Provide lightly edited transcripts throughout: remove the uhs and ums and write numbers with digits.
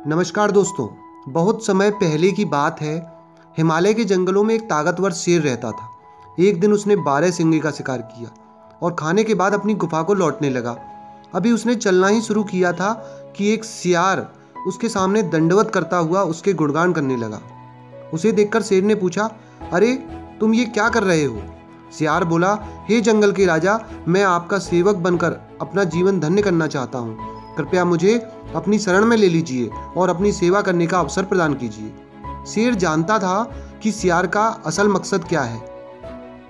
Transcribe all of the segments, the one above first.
नमस्कार दोस्तों। बहुत समय पहले की बात है। हिमालय के जंगलों में एक ताकतवर शेर रहता था। एक दिन उसने 12 सिंगे का शिकार किया और खाने के बाद अपनी गुफा को लौटने लगा। अभी उसने चलना ही शुरू किया था कि एक सियार उसके सामने दंडवत करता हुआ उसके गुणगान करने लगा। उसे देखकर शेर ने पूछा, अरे तुम ये क्या कर रहे हो? सियार बोला, हे जंगल के राजा, मैं आपका सेवक बनकर अपना जीवन धन्य करना चाहता हूँ। कृपया मुझे अपनी शरण में ले लीजिए और अपनी सेवा करने का अवसर प्रदान कीजिए। शेर जानता था कि सियार का असल मकसद क्या है,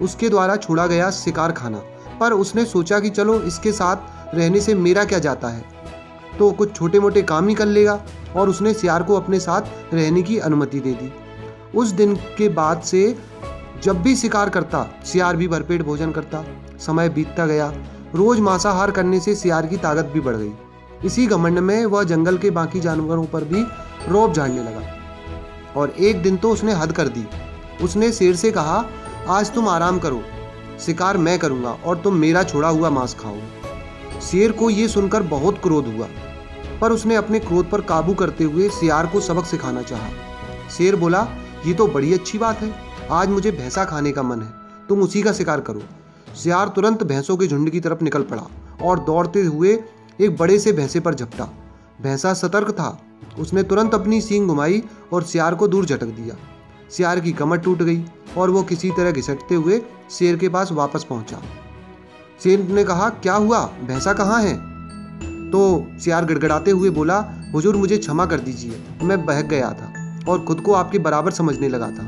उसके द्वारा छोड़ा गया शिकार खाना। पर उसने सोचा कि चलो इसके साथ रहने से मेरा क्या जाता है, तो कुछ छोटे मोटे काम ही कर लेगा। और उसने सियार को अपने साथ रहने की अनुमति दे दी। उस दिन के बाद से जब भी शिकार करता, सियार भी भरपेट भोजन करता। समय बीतता गया। रोज मांसाहार करने से सियार की ताकत भी बढ़ गई। इसी घमंड में वह जंगल के बाकी जानवरों पर भी रौब झाड़ने लगा। और एक दिन तो उसने हद कर दी। उसने शेर से कहा, आज तुम आराम करो, शिकार मैं करूंगा और तुम मेरा छोड़ा हुआ मांस खाओ। शेर को यह सुनकर बहुत क्रोध हुआ, पर उसने अपने क्रोध पर काबू करते हुए सियार को सबक सिखाना चाहा। शेर बोला, ये तो बड़ी अच्छी बात है, आज मुझे भैंसा खाने का मन है, तुम उसी का शिकार करो। सियार तुरंत भैंसों के झुंड की तरफ निकल पड़ा और दौड़ते हुए एक बड़े से भैंसे पर झपटा। भैंसा सतर्क था। उसने तुरंत अपनी सींग घुमाई और सियार को दूर झटक दिया। सियार की कमर टूट गई और वो किसी तरह घिसटते हुए शेर के पास वापस पहुंचा। शेर ने कहा, क्या हुआ, भैंसा कहाँ है? तो सियार गिड़गिड़ाते हुए बोला, हुजूर मुझे क्षमा कर दीजिए, मैं बहक गया था और खुद को आपके बराबर समझने लगा था।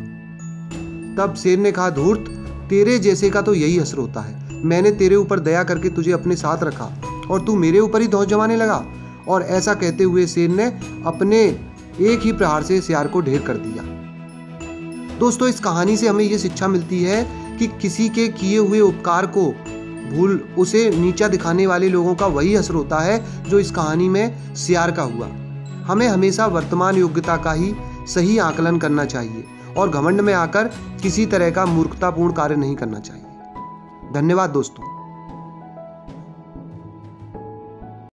तब शेर ने कहा, धूर्त, तेरे जैसे का तो यही असर होता है। मैंने तेरे ऊपर दया करके तुझे अपने साथ रखा और तू मेरे ऊपर ही धौंस जमाने लगा। और ऐसा कहते हुए शेर ने अपने एक ही प्रहार से सियार को ढेर कर दिया। दोस्तों, इस कहानी से हमें ये शिक्षा मिलती है कि किसी के किए हुए उपकार को भूल उसे नीचा दिखाने वाले लोगों का वही असर होता है जो इस कहानी में सियार का हुआ। हमें हमेशा वर्तमान योग्यता का ही सही आकलन करना चाहिए और घमंड में आकर किसी तरह का मूर्खतापूर्ण कार्य नहीं करना चाहिए। धन्यवाद दोस्तों।